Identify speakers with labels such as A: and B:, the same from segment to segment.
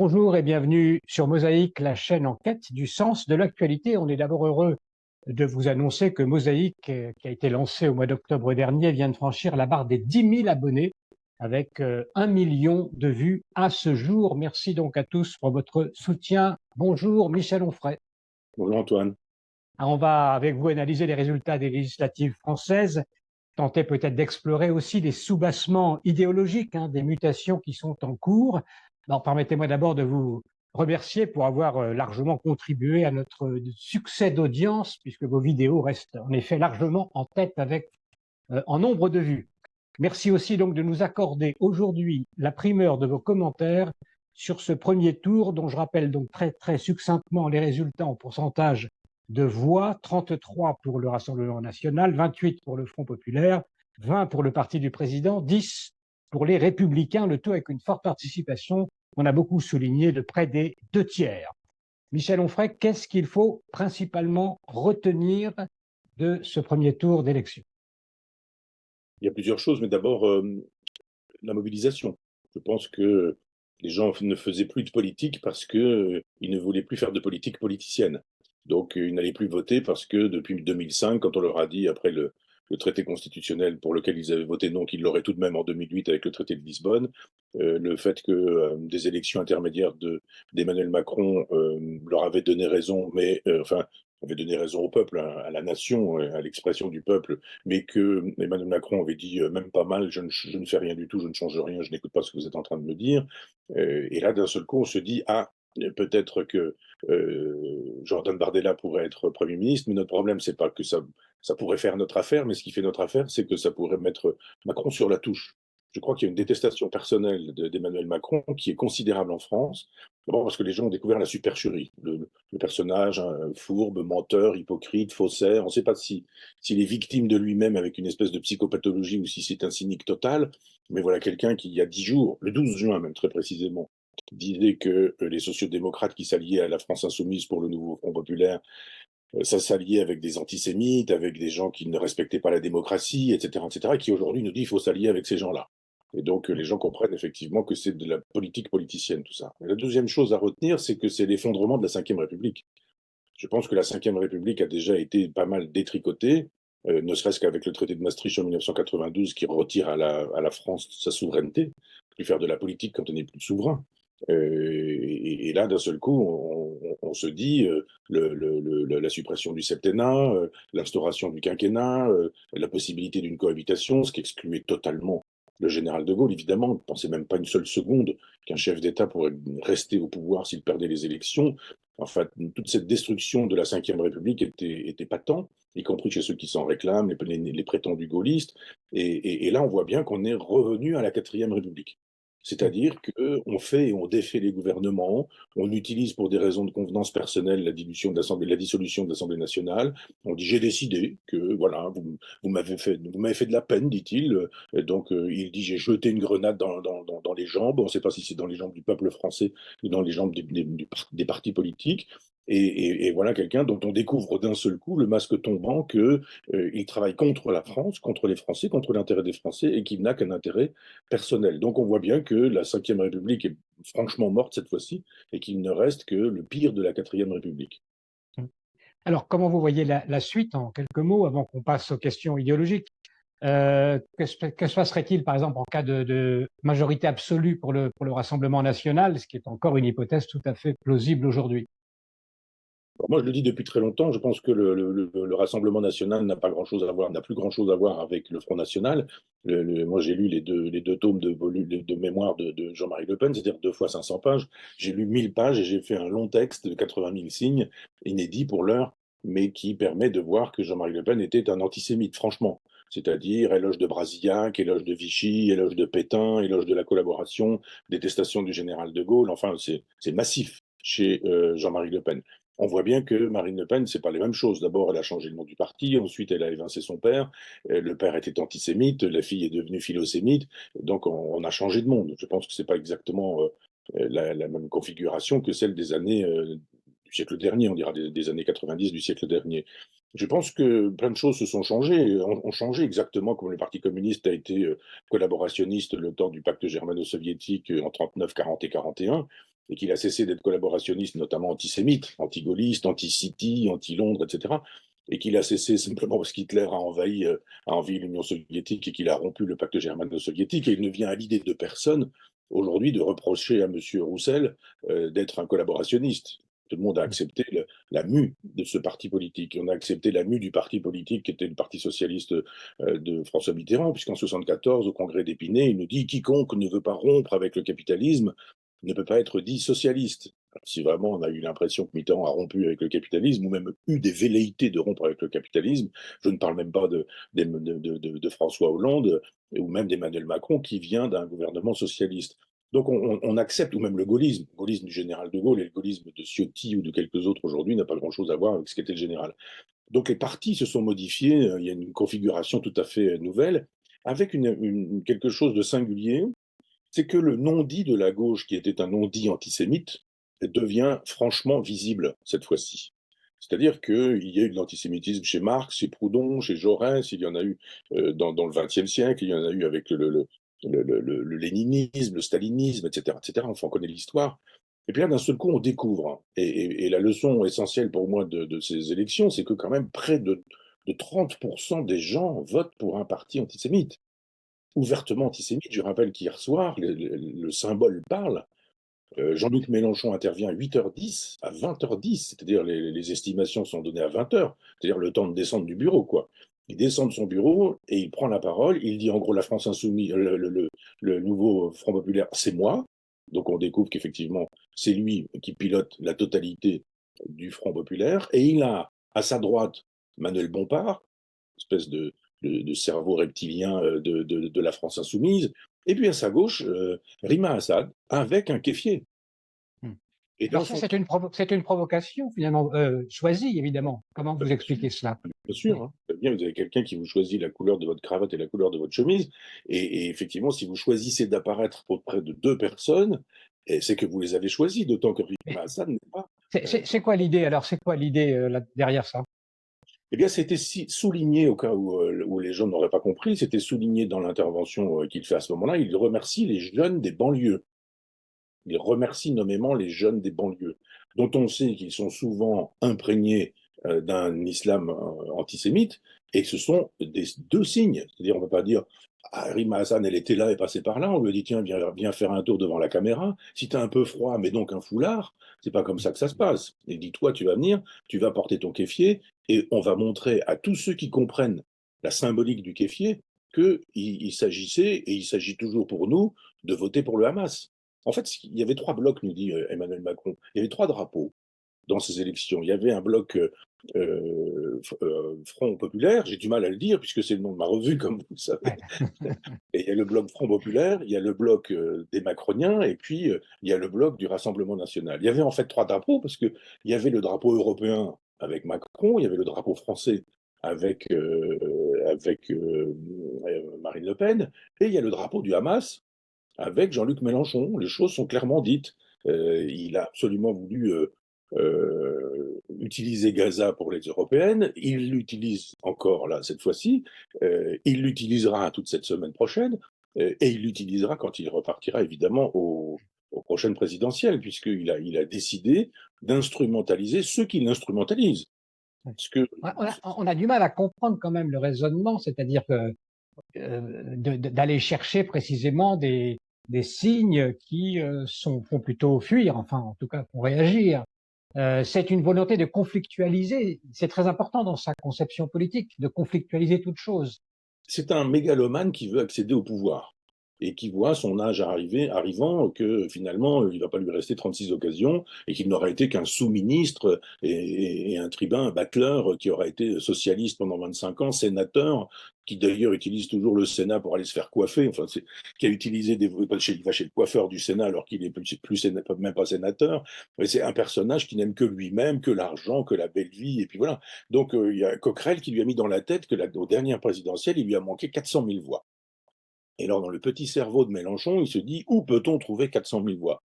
A: Bonjour et bienvenue sur Mosaïque, la chaîne en quête du sens de l'actualité. On est d'abord heureux de vous annoncer que Mosaïque, qui a été lancé au mois d'octobre dernier, vient de franchir la barre des 10 000 abonnés avec 1 million de vues à ce jour. Merci donc à tous pour votre soutien. Bonjour Michel Onfray.
B: Bonjour Antoine.
A: Alors, on va avec vous analyser les résultats des législatives françaises, tenter peut-être d'explorer aussi les soubassements idéologiques, des mutations qui sont en cours. Alors, permettez-moi d'abord de vous remercier pour avoir largement contribué à notre succès d'audience, puisque vos vidéos restent en effet largement en tête avec en nombre de vues. Merci aussi donc de nous accorder aujourd'hui la primeur de vos commentaires sur ce premier tour, dont je rappelle donc très succinctement les résultats en pourcentage de voix: 33 pour le Rassemblement national, 28 pour le Front populaire, 20 pour le parti du président, 10 pour les Républicains, le tout avec une forte participation, on a beaucoup souligné, de près des 2 tiers. Michel Onfray, qu'est-ce qu'il faut principalement retenir de ce premier tour d'élection?
B: Il y a plusieurs choses, mais d'abord, la mobilisation. Je pense que les gens ne faisaient plus de politique parce qu'ils ne voulaient plus faire de politique politicienne. Donc, ils n'allaient plus voter parce que depuis 2005, quand on leur a dit, après le traité constitutionnel pour lequel ils avaient voté non, qu'ils l'auraient tout de même en 2008 avec le traité de Lisbonne, le fait que des élections intermédiaires d'Emmanuel Macron leur avaient donné raison, mais enfin, avait donné raison au peuple, hein, à la nation, à l'expression du peuple, mais que Emmanuel Macron avait dit même pas mal, je ne fais rien du tout, je ne change rien, je n'écoute pas ce que vous êtes en train de me dire. Et là, d'un seul coup, on se dit, ah, peut-être que Jordan Bardella pourrait être Premier ministre, mais notre problème, c'est pas que ça pourrait faire notre affaire, mais ce qui fait notre affaire, c'est que ça pourrait mettre Macron sur la touche. Je crois qu'il y a une détestation personnelle d'Emmanuel Macron qui est considérable en France. D'abord parce que les gens ont découvert la supercherie, le personnage, hein, fourbe, menteur, hypocrite, faussaire. On ne sait pas s'il est victime de lui-même avec une espèce de psychopathologie ou si c'est un cynique total. Mais voilà quelqu'un qui, il y a 10 jours, le 12 juin même très précisément, disait que les sociodémocrates qui s'alliaient à la France insoumise pour le nouveau Front populaire, ça s'alliait avec des antisémites, avec des gens qui ne respectaient pas la démocratie, etc., et qui aujourd'hui nous dit qu'il faut s'allier avec ces gens-là. Et donc les gens comprennent effectivement que c'est de la politique politicienne, tout ça. Et la deuxième chose à retenir, c'est que c'est l'effondrement de la Ve République. Je pense que la Ve République a déjà été pas mal détricotée, ne serait-ce qu'avec le traité de Maastricht en 1992 qui retire à la France sa souveraineté, plus faire de la politique quand on n'est plus souverain. Et là, d'un seul coup, on se dit la suppression du septennat, l'instauration du quinquennat, la possibilité d'une cohabitation, ce qui excluait totalement le général de Gaulle, évidemment. On ne pensait même pas une seule seconde qu'un chef d'État pourrait rester au pouvoir s'il perdait les élections. Enfin, toute cette destruction de la Ve République était patente, y compris chez ceux qui s'en réclament, les prétendus gaullistes. Et là, on voit bien qu'on est revenu à la Quatrième République. C'est-à-dire qu'on fait et on défait les gouvernements, on utilise pour des raisons de convenance personnelle la dissolution de l'Assemblée nationale. On dit j'ai décidé que voilà, vous m'avez fait de la peine, dit-il. Donc il dit j'ai jeté une grenade dans les jambes. On ne sait pas si c'est dans les jambes du peuple français ou dans les jambes des partis politiques. Et voilà quelqu'un dont on découvre d'un seul coup, le masque tombant, qu'il travaille contre la France, contre les Français, contre l'intérêt des Français, et qu'il n'a qu'un intérêt personnel. Donc on voit bien que la Ve République est franchement morte cette fois-ci, et qu'il ne reste que le pire de la Quatrième République.
A: Alors, comment vous voyez la suite en quelques mots avant qu'on passe aux questions idéologiques? Que se passerait-il, par exemple, en cas de majorité absolue pour le Rassemblement national, ce qui est encore une hypothèse tout à fait plausible aujourd'hui?
B: Alors moi, je le dis depuis très longtemps, je pense que le Rassemblement national n'a pas grand-chose à voir, n'a plus grand-chose à voir avec le Front national. Moi, j'ai lu les deux tomes de mémoire de Jean-Marie Le Pen, c'est-à-dire 2 fois 500 pages. J'ai lu 1000 pages et j'ai fait un long texte de 80 000 signes, inédit pour l'heure, mais qui permet de voir que Jean-Marie Le Pen était un antisémite, franchement. C'est-à-dire éloge de Brasillac, éloge de Vichy, éloge de Pétain, éloge de la collaboration, détestation du général de Gaulle. Enfin, c'est massif chez Jean-Marie Le Pen. On voit bien que Marine Le Pen, c'est pas les mêmes choses. D'abord, elle a changé le nom du parti, ensuite, elle a évincé son père. Le père était antisémite, la fille est devenue philosémite. Donc, on a changé de monde. Je pense que c'est pas exactement la même configuration que celle des années du siècle dernier, on dira des années 90 du siècle dernier. Je pense que plein de choses se sont changées, ont changé exactement comme le Parti communiste a été collaborationniste le temps du pacte germano-soviétique en 39, 40 et 41. et qu'il a cessé d'être collaborationniste, notamment antisémite, anti-gaulliste, anti-City, anti-Londres, etc., et qu'il a cessé simplement parce qu'Hitler a envahi l'Union soviétique et qu'il a rompu le pacte germano-soviétique, et il ne vient à l'idée de personne aujourd'hui de reprocher à M. Roussel d'être un collaborationniste. Tout le monde a accepté la mue de ce parti politique. On a accepté la mue du parti politique qui était le Parti socialiste de François Mitterrand, puisqu'en 1974, au congrès d'Épinay, il nous dit quiconque ne veut pas rompre avec le capitalisme ne peut pas être dit socialiste. Alors, si vraiment on a eu l'impression que Mitterrand a rompu avec le capitalisme, ou même eu des velléités de rompre avec le capitalisme, je ne parle même pas de François Hollande, ou même d'Emmanuel Macron, qui vient d'un gouvernement socialiste. Donc on accepte, ou même le gaullisme du général de Gaulle et le gaullisme de Ciotti ou de quelques autres aujourd'hui n'a pas grand-chose à voir avec ce qu'était le général. Donc les partis se sont modifiés, il y a une configuration tout à fait nouvelle, avec quelque chose de singulier, c'est que le non-dit de la gauche, qui était un non-dit antisémite, devient franchement visible cette fois-ci. C'est-à-dire qu'il y a eu de l'antisémitisme chez Marx, chez Proudhon, chez Jaurès, il y en a eu dans le XXe siècle, il y en a eu avec le léninisme, le stalinisme, etc., etc. Enfin, on connaît l'histoire. Et puis là, d'un seul coup, on découvre, hein, et la leçon essentielle pour moi de ces élections, c'est que quand même près de 30% des gens votent pour un parti antisémite, ouvertement antisémite. Je rappelle qu'hier soir, le symbole parle. Jean-Luc Mélenchon intervient à 8h10, à 20h10, c'est-à-dire les estimations sont données à 20h, c'est-à-dire le temps de descendre du bureau, quoi. Il descend de son bureau et il prend la parole, il dit en gros la France insoumise, le nouveau Front Populaire, c'est moi. Donc on découvre qu'effectivement, c'est lui qui pilote la totalité du Front Populaire, et il a à sa droite Manuel Bompard, espèce de cerveau reptilien de la France insoumise, et puis à sa gauche, Rima Assad, avec un kéfier.
A: Hmm.
B: Et
A: Alors
B: dans
A: ça,
B: son...
A: c'est une provocation finalement choisie, évidemment. Comment vous expliquez cela?
B: Bien
A: Oui.
B: sûr, hein. Bien, vous avez quelqu'un qui vous choisit la couleur de votre cravate et la couleur de votre chemise, et effectivement, si vous choisissez d'apparaître auprès de deux personnes, c'est que vous les avez choisis, d'autant que Rima Assad n'est pas...
A: C'est quoi l'idée alors? C'est quoi l'idée derrière ça?
B: Eh bien, c'était souligné, au cas où les gens n'auraient pas compris, c'était souligné dans l'intervention qu'il fait à ce moment-là. Il remercie les jeunes des banlieues. Il remercie nommément les jeunes des banlieues, dont on sait qu'ils sont souvent imprégnés d'un islam antisémite, et ce sont deux signes. C'est-à-dire, on ne peut pas dire ah, Rima Hassan, elle était là et passée par là. On lui dit tiens, viens faire un tour devant la caméra. Si tu as un peu froid, mets donc un foulard. C'est pas comme ça que ça se passe. Et dis-toi, tu vas venir, tu vas porter ton kéfier, et on va montrer à tous ceux qui comprennent la symbolique du kéfier qu'il s'agissait, et il s'agit toujours pour nous, de voter pour le Hamas. En fait, il y avait trois blocs, nous dit Emmanuel Macron. Il y avait trois drapeaux dans ces élections. Il y avait un bloc Front Populaire, j'ai du mal à le dire puisque c'est le nom de ma revue, comme vous le savez.
A: Ouais.
B: Et il y a le bloc Front Populaire, il y a le bloc des Macroniens, et puis il y a le bloc du Rassemblement national. Il y avait en fait trois drapeaux parce qu'il y avait le drapeau européen avec Macron, il y avait le drapeau français avec Marine Le Pen, et il y a le drapeau du Hamas avec Jean-Luc Mélenchon. Les choses sont clairement dites. Il a absolument voulu utiliser Gaza pour les européennes. Il l'utilise encore là cette fois-ci. Il l'utilisera toute cette semaine prochaine. Et il l'utilisera quand il repartira évidemment aux prochaines présidentielles, il a décidé d'instrumentaliser ceux qui l'instrumentalisent. Parce que
A: On a du mal à comprendre quand même le raisonnement, c'est-à-dire que d'aller chercher précisément des signes qui font plutôt fuir, enfin en tout cas font réagir. C'est une volonté de conflictualiser. C'est très important dans sa conception politique, de conflictualiser toute chose.
B: c'est un mégalomane qui veut accéder au pouvoir et qui voit son âge arrivant, que finalement, il ne va pas lui rester 36 occasions et qu'il n'aura été qu'un sous-ministre et un tribun, un battleur qui aura été socialiste pendant 25 ans, sénateur, qui d'ailleurs utilise toujours le Sénat pour aller se faire coiffer, enfin, qui a utilisé il va chez le coiffeur du Sénat alors qu'il n'est même pas sénateur. Mais c'est un personnage qui n'aime que lui-même, que l'argent, que la belle vie, et puis voilà. Donc il y a Coquerel qui lui a mis dans la tête que aux dernières présidentielles, il lui a manqué 400 000 voix. Et alors, dans le petit cerveau de Mélenchon, il se dit où peut-on trouver 400 000 voix?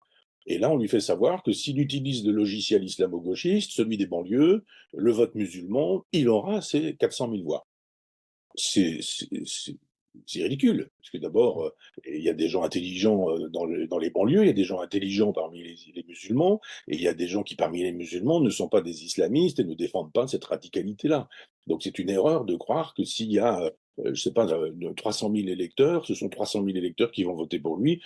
B: Et là, on lui fait savoir que s'il utilise le logiciel islamo-gauchiste, celui des banlieues, le vote musulman, il aura ses 400 000 voix. C'est C'est ridicule, parce que d'abord, il y a des gens intelligents dans les banlieues, il y a des gens intelligents parmi les musulmans, et il y a des gens qui, parmi les musulmans, ne sont pas des islamistes et ne défendent pas cette radicalité-là. Donc c'est une erreur de croire que s'il y a, je sais pas, 300 000 électeurs, ce sont 300 000 électeurs qui vont voter pour lui.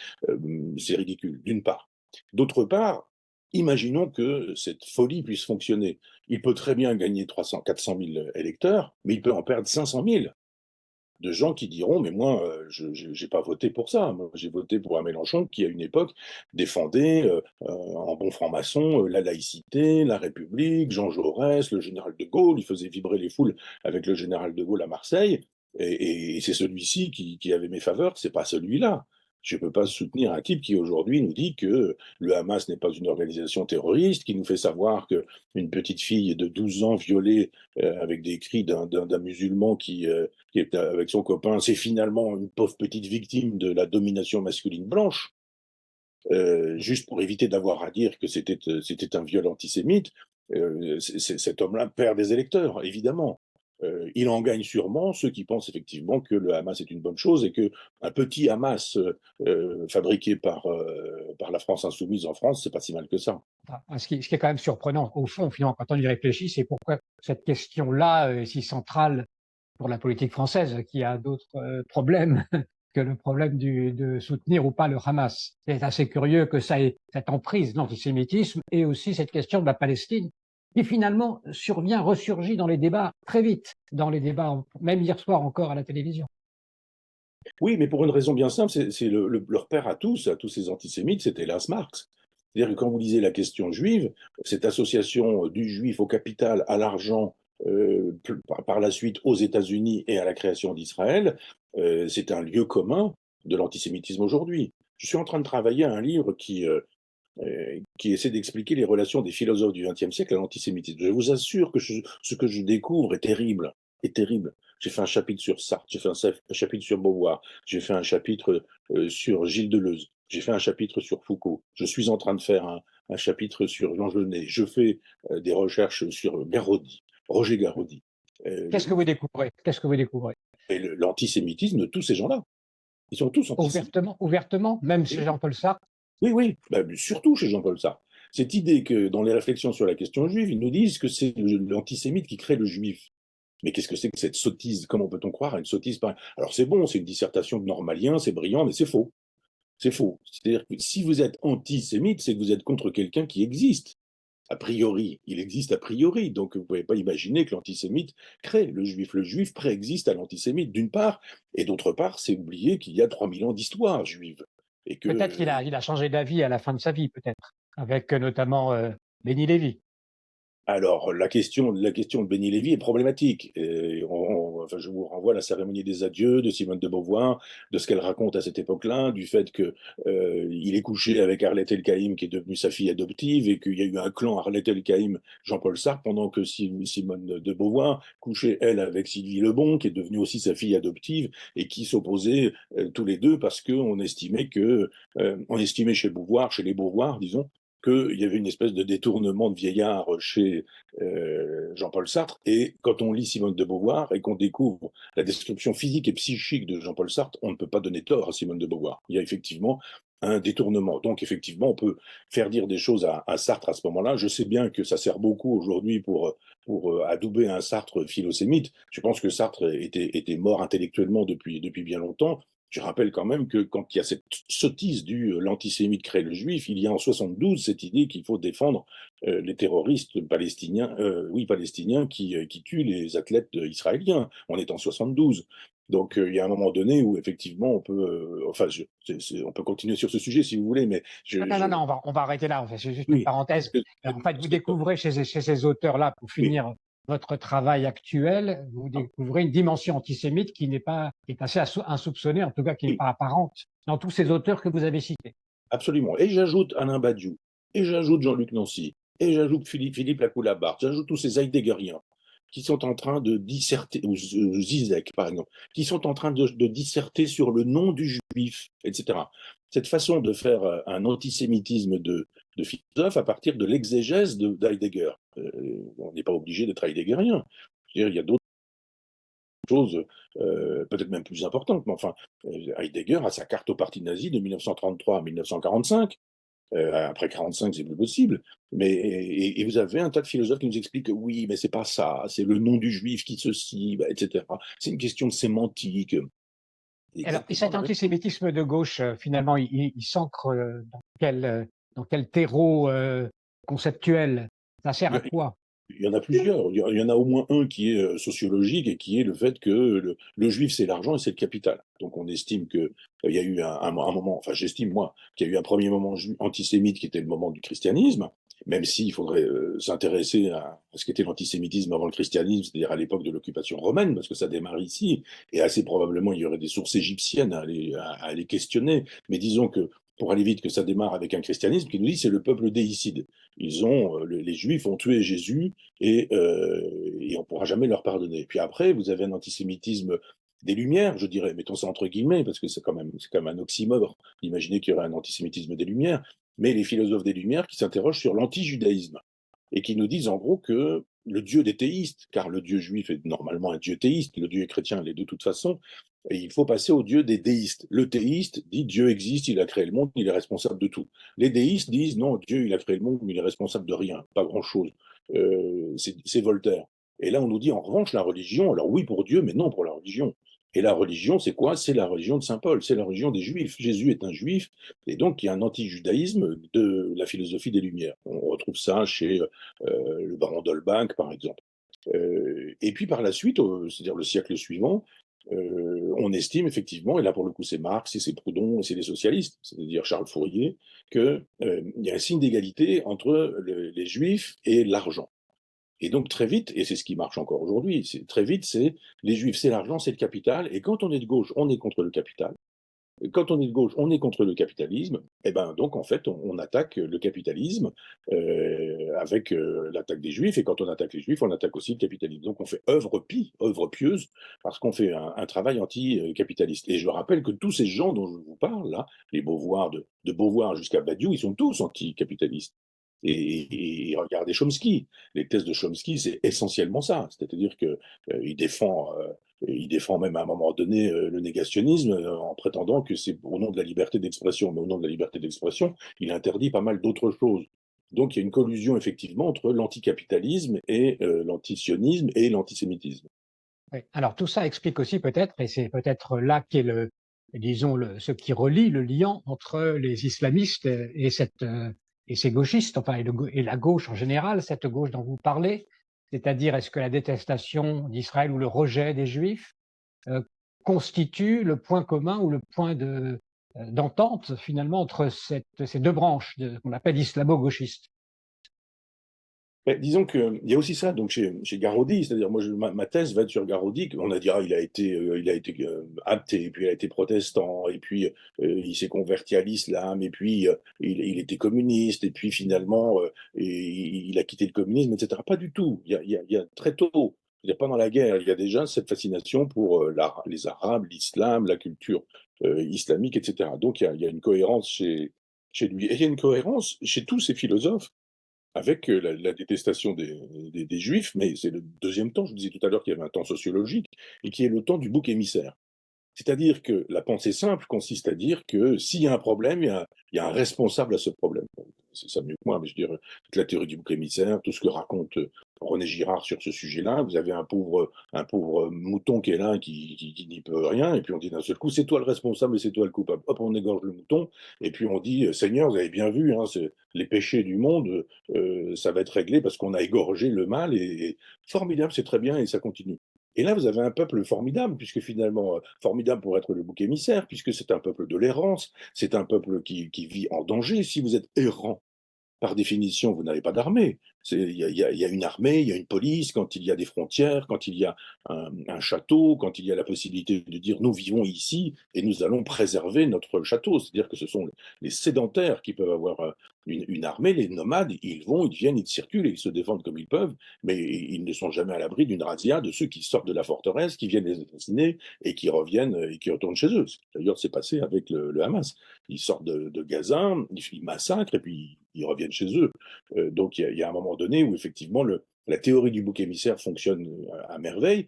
B: C'est ridicule, d'une part. D'autre part, imaginons que cette folie puisse fonctionner. Il peut très bien gagner 300, 400 000 électeurs, mais il peut en perdre 500 000 de gens qui diront mais moi je n'ai pas voté pour ça, moi j'ai voté pour un Mélenchon qui à une époque défendait en bon franc-maçon la laïcité, la République, Jean Jaurès, le général de Gaulle, il faisait vibrer les foules avec le général de Gaulle à Marseille, et c'est celui-ci qui avait mes faveurs, c'est pas celui-là. Je ne peux pas soutenir un type qui aujourd'hui nous dit que le Hamas n'est pas une organisation terroriste, qui nous fait savoir qu'une petite fille de 12 ans violée avec des cris d'un musulman qui est avec son copain, c'est finalement une pauvre petite victime de la domination masculine blanche, juste pour éviter d'avoir à dire que c'était un viol antisémite. Cet homme-là perd des électeurs, évidemment. Il en gagne sûrement ceux qui pensent effectivement que le Hamas est une bonne chose et qu'un petit Hamas fabriqué par la France insoumise en France, c'est pas si mal que ça.
A: Ce qui est quand même surprenant, au fond, finalement, quand on y réfléchit, c'est pourquoi cette question-là est si centrale pour la politique française, qui a d'autres problèmes que le problème de soutenir ou pas le Hamas. C'est assez curieux que ça ait cette emprise de l'antisémitisme et aussi cette question de la Palestine, qui finalement ressurgit dans les débats très vite, dans les débats, même hier soir encore à la télévision.
B: Oui, mais pour une raison bien simple, c'est leur père à tous ces antisémites, c'était hélas Marx. C'est-à-dire que quand vous lisez la question juive, cette association du juif au capital, à l'argent, par la suite aux États-Unis et à la création d'Israël, c'est un lieu commun de l'antisémitisme aujourd'hui. Je suis en train de travailler à un livre qui essaie d'expliquer les relations des philosophes du XXe siècle à l'antisémitisme. Je vous assure que ce que je découvre est terrible, est terrible. J'ai fait un chapitre sur Sartre, j'ai fait un chapitre sur Beauvoir, j'ai fait un chapitre sur Gilles Deleuze, j'ai fait un chapitre sur Foucault. Je suis en train de faire un chapitre sur Jean Genet. Je fais des recherches sur Garaudy, Roger Garaudy.
A: Qu'est-ce que vous découvrez? Qu'est-ce que vous découvrez?
B: Et l'antisémitisme de tous ces gens-là. Ils sont tous antisémites.
A: Ouvertement, ouvertement, même chez
B: Oui,
A: Jean-Paul Sartre.
B: oui, oui. Bah, surtout chez Jean-Paul Sartre. Cette idée que dans les réflexions sur la question juive, ils nous disent que c'est l'antisémite qui crée le juif. Mais qu'est-ce que c'est que cette sottise? Comment peut-on croire à une sottise pareille? Alors c'est bon, c'est une dissertation de normalien, c'est brillant, mais c'est faux. C'est faux. C'est-à-dire que si vous êtes antisémite, c'est que vous êtes contre quelqu'un qui existe. A priori, il existe a priori, donc vous ne pouvez pas imaginer que l'antisémite crée le juif. Le juif préexiste à l'antisémite, d'une part, et d'autre part, c'est oublier qu'il y a 3000 ans d'histoire juive. Et
A: Peut-être
B: que
A: il a changé d'avis à la fin de sa vie, peut-être, avec notamment Béni Lévy.
B: Alors, la question de Béni Lévy est problématique. Et enfin, je vous renvoie à la cérémonie des adieux de Simone de Beauvoir, de ce qu'elle raconte à cette époque-là, du fait que il est couché avec Arlette Elkaïm, qui est devenue sa fille adoptive, et qu'il y a eu un clan Arlette Elkaïm, Jean-Paul Sartre, pendant que Simone de Beauvoir couchait, elle, avec Sylvie Lebon, qui est devenue aussi sa fille adoptive, et qui s'opposaient tous les deux parce qu'on estimait on estimait chez Beauvoir, chez les Beauvoir, disons, qu'il y avait une espèce de détournement de vieillard chez Jean-Paul Sartre. Et quand on lit Simone de Beauvoir et qu'on découvre la description physique et psychique de Jean-Paul Sartre, on ne peut pas donner tort à Simone de Beauvoir. Il y a effectivement un détournement. Donc effectivement, on peut faire dire des choses à Sartre à ce moment-là. Je sais bien que ça sert beaucoup aujourd'hui pour adouber un Sartre philosémite. Je pense que Sartre était mort intellectuellement depuis bien longtemps. Je rappelle quand même que quand il y a cette sottise du l'antisémite crée le juif, il y a en 72 cette idée qu'il faut défendre les terroristes palestiniens, oui palestiniens qui tuent les athlètes israéliens. On est en 72. Donc il y a un moment donné où effectivement on peut, enfin on peut continuer sur ce sujet si vous voulez, mais
A: Non, non, non, non, on va arrêter là. En fait, c'est juste une
B: oui,
A: parenthèse. En fait, vous découvrez chez ces auteurs-là, pour
B: oui,
A: finir votre travail actuel, vous découvrez une dimension antisémite qui est assez insoupçonnée, en tout cas qui n'est
B: oui,
A: pas apparente dans tous ces auteurs que vous avez cités.
B: absolument. Et j'ajoute Alain Badiou, et j'ajoute Jean-Luc Nancy, et j'ajoute Philippe Lacoue-Labarthe, j'ajoute tous ces Heideggeriens qui sont en train de disserter, ou Zizek par exemple, qui sont en train de disserter sur le nom du juif, etc. Cette façon de faire un antisémitisme de philosophe à partir de l'exégèse d'Heidegger. On n'est pas obligé d'être heideggerien. Je veux dire, il y a d'autres chose peut-être même plus importante, mais enfin, Heidegger a sa carte au parti nazi de 1933 à 1945. Après 45, c'est plus possible. Mais, et vous avez un tas de philosophes qui nous expliquent que oui, mais c'est pas ça, c'est le nom du juif qui ceci, bah, etc. C'est une question de sémantique.
A: Alors, et
B: Exactement
A: cet
B: la même.
A: antisémitisme de gauche, finalement, il s'ancre dans quel terreau conceptuel? Ça sert à quoi?
B: Il y en a plusieurs. Il y en a au moins un qui est sociologique et qui est le fait que le juif, c'est l'argent et c'est le capital. Donc on estime qu'il y a eu un moment, enfin j'estime moi, qu'il y a eu un premier moment antisémite qui était le moment du christianisme, même s'il faudrait s'intéresser à ce qu'était l'antisémitisme avant le christianisme, c'est-à-dire à l'époque de l'occupation romaine, parce que ça démarre ici, et assez probablement il y aurait des sources égyptiennes à aller questionner. Mais disons que, pour aller vite, que ça démarre avec un christianisme qui nous dit c'est le peuple déicide. Les Juifs ont tué Jésus et on ne pourra jamais leur pardonner. Puis après, vous avez un antisémitisme des Lumières, je dirais, mettons ça entre guillemets, parce que c'est quand même un oxymore d'imaginer qu'il y aurait un antisémitisme des Lumières, mais les philosophes des Lumières qui s'interrogent sur l'anti-judaïsme et qui nous disent en gros que le Dieu des théistes, car le Dieu juif est normalement un Dieu théiste, le Dieu chrétien l'est de toute façon, et il faut passer au Dieu des déistes. Le théiste dit Dieu existe, il a créé le monde, il est responsable de tout. Les déistes disent non, Dieu il a créé le monde, mais il est responsable de rien, pas grand-chose. C'est Voltaire. Et là on nous dit en revanche la religion, alors oui pour Dieu, mais non pour la religion. Et la religion, c'est quoi? C'est la religion de Saint Paul, c'est la religion des Juifs. Jésus est un Juif, et donc il y a un anti-judaïsme de la philosophie des Lumières. On retrouve ça chez le baron d'Holbach, par exemple. Et puis par la suite, c'est-à-dire le siècle suivant, on estime effectivement, et là pour le coup c'est Marx et c'est Proudhon et c'est les socialistes, c'est-à-dire Charles Fourier, qu'il y a un signe d'égalité entre les juifs et l'argent. Et donc très vite, et c'est ce qui marche encore aujourd'hui, très vite c'est les juifs c'est l'argent, c'est le capital, et quand on est de gauche, on est contre le capital. Quand on est de gauche, on est contre le capitalisme. Et ben donc en fait, on attaque le capitalisme avec l'attaque des Juifs. Et quand on attaque les Juifs, on attaque aussi le capitalisme. Donc on fait œuvre pie, œuvre pieuse, parce qu'on fait un travail anti-capitaliste. Et je rappelle que tous ces gens dont je vous parle là, les Beauvoir, de Beauvoir jusqu'à Badiou, ils sont tous anti-capitalistes. Et regardez Chomsky. Les thèses de Chomsky, c'est essentiellement ça. C'est-à-dire que il défend même à un moment donné le négationnisme en prétendant que c'est au nom de la liberté d'expression. Mais au nom de la liberté d'expression, il interdit pas mal d'autres choses. Donc il y a une collusion effectivement entre l'anticapitalisme et l'antisionisme et l'antisémitisme.
A: Oui. Alors tout ça explique aussi peut-être, et c'est peut-être là qu'est disons, ce qui relie le lien entre les islamistes et ces gauchistes, enfin, et la gauche en général, cette gauche dont vous parlez. C'est-à-dire, est-ce que la détestation d'Israël ou le rejet des Juifs euh, constitue le point commun ou le point d'entente finalement entre ces deux branches qu'on appelle islamo-gauchistes?
B: Mais disons qu'il y a aussi ça donc chez Garaudy, c'est-à-dire moi ma thèse va être sur Garaudy, on a dit ah, il a été athée, et puis il a été protestant, et puis il s'est converti à l'islam, et puis il était communiste, et puis finalement il a quitté le communisme, etc. Pas du tout. Il y a très tôt, il pendant la guerre, il y a déjà cette fascination pour les Arabes, l'islam, la culture islamique, etc. Donc il y a une cohérence chez lui. Et il y a une cohérence chez tous ces philosophes avec la détestation des Juifs, mais c'est le deuxième temps, je vous disais tout à l'heure qu'il y avait un temps sociologique, et qui est le temps du bouc émissaire. C'est-à-dire que la pensée simple consiste à dire que s'il y a un problème, il y a un responsable à ce problème. Bon, c'est ça mieux que moi, mais je dirais toute la théorie du bouc émissaire, tout ce que raconte René Girard sur ce sujet-là. Vous avez un pauvre mouton qui est là, qui n'y peut rien, et puis on dit d'un seul coup, c'est toi le responsable et c'est toi le coupable. Hop, on égorge le mouton, et puis on dit, Seigneur, vous avez bien vu, hein, les péchés du monde, ça va être réglé parce qu'on a égorgé le mal, et formidable, c'est très bien, et ça continue. Et là, vous avez un peuple formidable, puisque finalement, formidable pour être le bouc émissaire, puisque c'est un peuple de l'errance, c'est un peuple qui vit en danger. Si vous êtes errant, par définition, vous n'avez pas d'armée. Il y a une armée, il y a une police, quand il y a des frontières, quand il y a un château, quand il y a la possibilité de dire nous vivons ici et nous allons préserver notre château. C'est-à-dire que ce sont les sédentaires qui peuvent avoir une armée, les nomades, ils vont, ils viennent, ils circulent et ils se défendent comme ils peuvent, mais ils ne sont jamais à l'abri d'une razzia de ceux qui sortent de la forteresse, qui viennent les assassiner et qui reviennent et qui retournent chez eux. D'ailleurs, c'est passé avec le Hamas. Ils sortent de Gaza, ils massacrent et puis ils reviennent chez eux. Donc il y a un moment donné où effectivement la théorie du bouc émissaire fonctionne à merveille.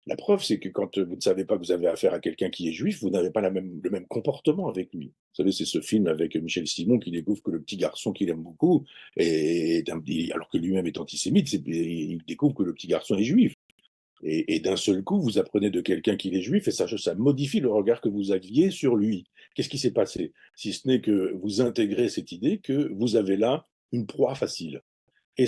B: La preuve, c'est que quand vous ne savez pas que vous avez affaire à quelqu'un qui est juif, vous n'avez pas le même comportement avec lui. Vous savez, c'est ce film avec Michel Simon qui découvre que le petit garçon qu'il aime beaucoup, alors que lui-même est antisémite, il découvre que le petit garçon est juif. Et d'un seul coup, vous apprenez de quelqu'un qu'il est juif et ça modifie le regard que vous aviez sur lui. Qu'est-ce qui s'est passé? Si ce n'est que vous intégrez cette idée que vous avez là une proie facile. Et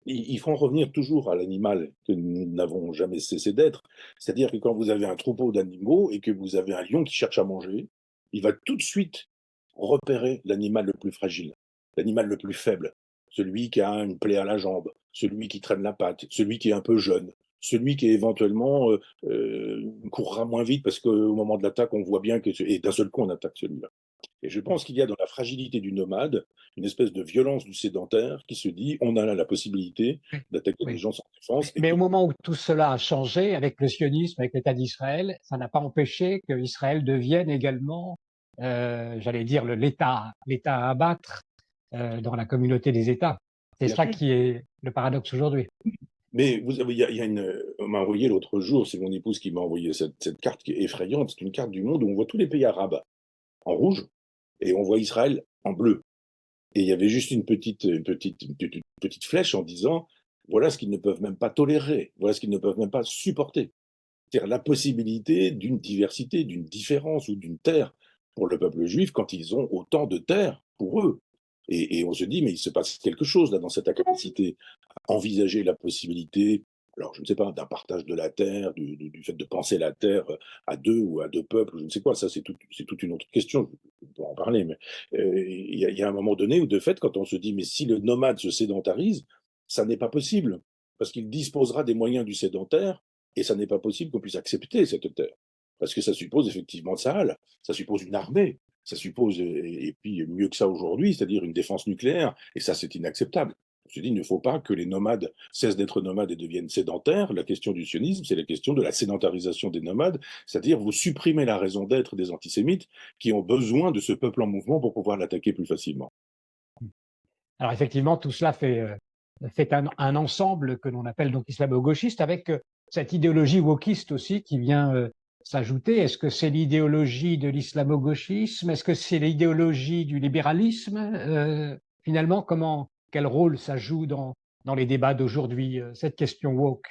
B: il faut en revenir toujours à l'animal que nous n'avons jamais cessé d'être. C'est-à-dire que quand vous avez un troupeau d'animaux et que vous avez un lion qui cherche à manger, il va tout de suite repérer l'animal le plus fragile, l'animal le plus faible, celui qui a une plaie à la jambe, celui qui traîne la patte, celui qui est un peu jeune, celui qui éventuellement courra moins vite parce qu'au moment de l'attaque, on voit bien que... Et d'un seul coup, on attaque celui-là. Et je pense qu'il y a dans la fragilité du nomade une espèce de violence du sédentaire qui se dit on a là la possibilité
A: Oui,
B: d'attaquer les
A: oui.
B: gens sans défense. Et
A: Mais au
B: puis,
A: moment où tout cela a changé avec le sionisme, avec l'État d'Israël, ça n'a pas empêché qu'Israël devienne également, j'allais dire, l'État à abattre dans la communauté des États. C'est
B: bien
A: ça
B: sûr.
A: qui est le paradoxe aujourd'hui.
B: Mais vous avez, il y a on m'a envoyé l'autre jour, c'est mon épouse qui m'a envoyé cette carte qui est effrayante. C'est une carte du monde où on voit tous les pays arabes en rouge et on voit Israël en bleu. Et il y avait juste une petite flèche en disant voilà ce qu'ils ne peuvent même pas tolérer, voilà ce qu'ils ne peuvent même pas supporter. C'est-à-dire la possibilité d'une diversité, d'une différence ou d'une terre pour le peuple juif quand ils ont autant de terres pour eux. Et on se dit, mais il se passe quelque chose là dans cette capacité à envisager la possibilité, alors je ne sais pas, d'un partage de la terre, du fait de penser la terre à deux ou à deux peuples, je ne sais quoi, ça c'est toute une autre question, on peut en parler, mais il y a un moment donné où de fait, quand on se dit, mais si le nomade se sédentarise, ça n'est pas possible, parce qu'il disposera des moyens du sédentaire, et ça n'est pas possible qu'on puisse accepter cette terre. Parce que ça suppose effectivement Tsahal, ça suppose une armée, ça suppose, et puis mieux que ça aujourd'hui, c'est-à-dire une défense nucléaire, et ça c'est inacceptable. Je me dis, il ne faut pas que les nomades cessent d'être nomades et deviennent sédentaires. La question du sionisme, c'est la question de la sédentarisation des nomades, c'est-à-dire vous supprimez la raison d'être des antisémites qui ont besoin de ce peuple en mouvement pour pouvoir l'attaquer plus facilement.
A: Alors effectivement, tout cela fait un ensemble que l'on appelle donc islamo-gauchiste, avec cette idéologie wokiste aussi qui vient s'ajouter. Est-ce que c'est l'idéologie de l'islamo-gauchisme? Est-ce que c'est l'idéologie du libéralisme? Finalement, quel rôle ça joue dans les débats d'aujourd'hui, cette question woke?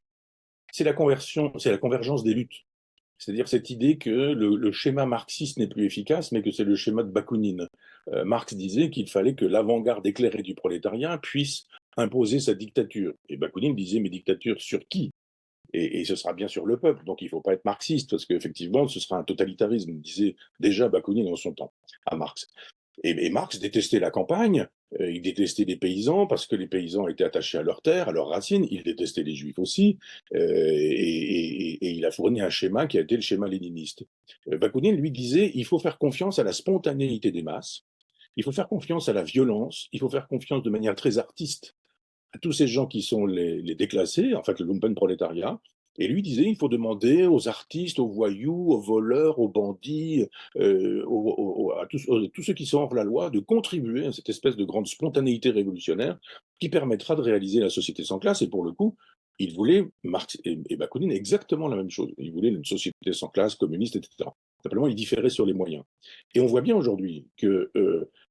B: C'est la conversion, c'est la convergence des luttes. C'est-à-dire cette idée que le schéma marxiste n'est plus efficace, mais que c'est le schéma de Bakounine. Marx disait qu'il fallait que l'avant-garde éclairée du prolétariat puisse imposer sa dictature. Et Bakounine disait, mais dictature sur qui? Et ce sera bien sûr le peuple, donc il ne faut pas être marxiste, parce qu'effectivement, ce sera un totalitarisme, disait déjà Bakounine en son temps, à Marx. Et Marx détestait la campagne, il détestait les paysans parce que les paysans étaient attachés à leurs terres, à leurs racines, il détestait les juifs aussi, et il a fourni un schéma qui a été le schéma léniniste. Bakounine lui disait, il faut faire confiance à la spontanéité des masses, il faut faire confiance à la violence, il faut faire confiance de manière très artiste à tous ces gens qui sont les déclassés, en fait le lumpenprolétariat, et lui disait il faut demander aux artistes, aux voyous, aux voleurs, aux bandits, tous ceux qui sont hors la loi, de contribuer à cette espèce de grande spontanéité révolutionnaire qui permettra de réaliser la société sans classe. Et pour le coup, il voulait, Marx et Bakounine, exactement la même chose. Il voulait une société sans classe, communiste, etc. Simplement, il différait sur les moyens. Et on voit bien aujourd'hui que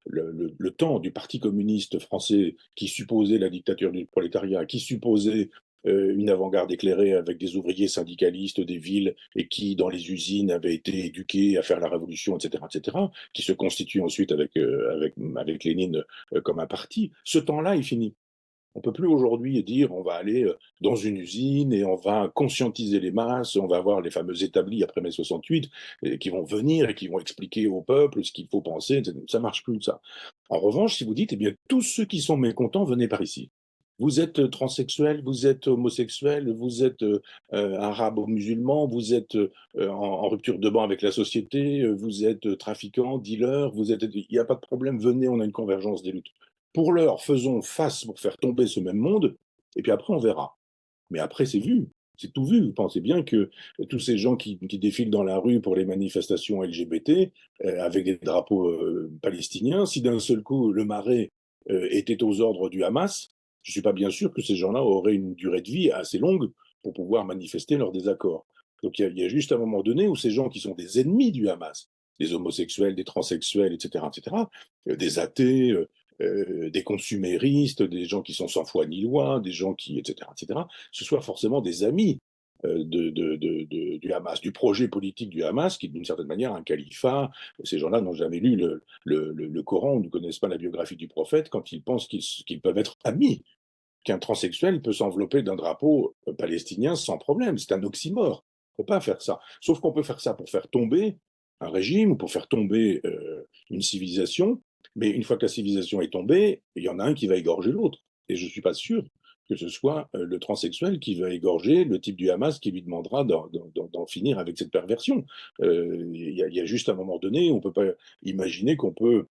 B: le temps du Parti communiste français qui supposait la dictature du prolétariat, qui supposait une avant-garde éclairée avec des ouvriers syndicalistes des villes et qui, dans les usines, avaient été éduqués à faire la révolution, etc., qui se constitue ensuite avec Lénine comme un parti, ce temps-là est fini. On ne peut plus aujourd'hui dire on va aller dans une usine et on va conscientiser les masses, on va avoir les fameux établis après mai 68 qui vont venir et qui vont expliquer au peuple ce qu'il faut penser. Ça ne marche plus, ça. En revanche, si vous dites, eh bien, tous ceux qui sont mécontents, venez par ici. Vous êtes transsexuel, vous êtes homosexuel, vous êtes arabe ou musulman, vous êtes en rupture de banc avec la société, vous êtes trafiquant, dealer, il n'y a pas de problème, venez, on a une convergence des luttes. Pour l'heure, faisons face pour faire tomber ce même monde, et puis après, on verra. Mais après, c'est vu, c'est tout vu. Vous pensez bien que tous ces gens qui défilent dans la rue pour les manifestations LGBT, avec des drapeaux palestiniens, si d'un seul coup, le Marais était aux ordres du Hamas, je ne suis pas bien sûr que ces gens-là auraient une durée de vie assez longue pour pouvoir manifester leur désaccord. Donc il y a juste un moment donné où ces gens qui sont des ennemis du Hamas, des homosexuels, des transsexuels, etc., des athées, des consuméristes, des gens qui sont sans foi ni loi, des gens qui, etc., ce soient forcément des amis du Hamas, du projet politique du Hamas, qui est d'une certaine manière un califat. Ces gens-là n'ont jamais lu le Coran ou ne connaissent pas la biographie du prophète quand ils pensent qu'ils peuvent être amis, qu'un transsexuel peut s'envelopper d'un drapeau palestinien sans problème. C'est un oxymore. On ne peut pas faire ça. Sauf qu'on peut faire ça pour faire tomber un régime ou pour faire tomber une civilisation. Mais une fois que la civilisation est tombée, il y en a un qui va égorger l'autre. Et je ne suis pas sûr que ce soit le transsexuel qui va égorger le type du Hamas qui lui demandera d'en finir avec cette perversion. Y a juste un moment donné, on ne peut pas imaginer qu'on peut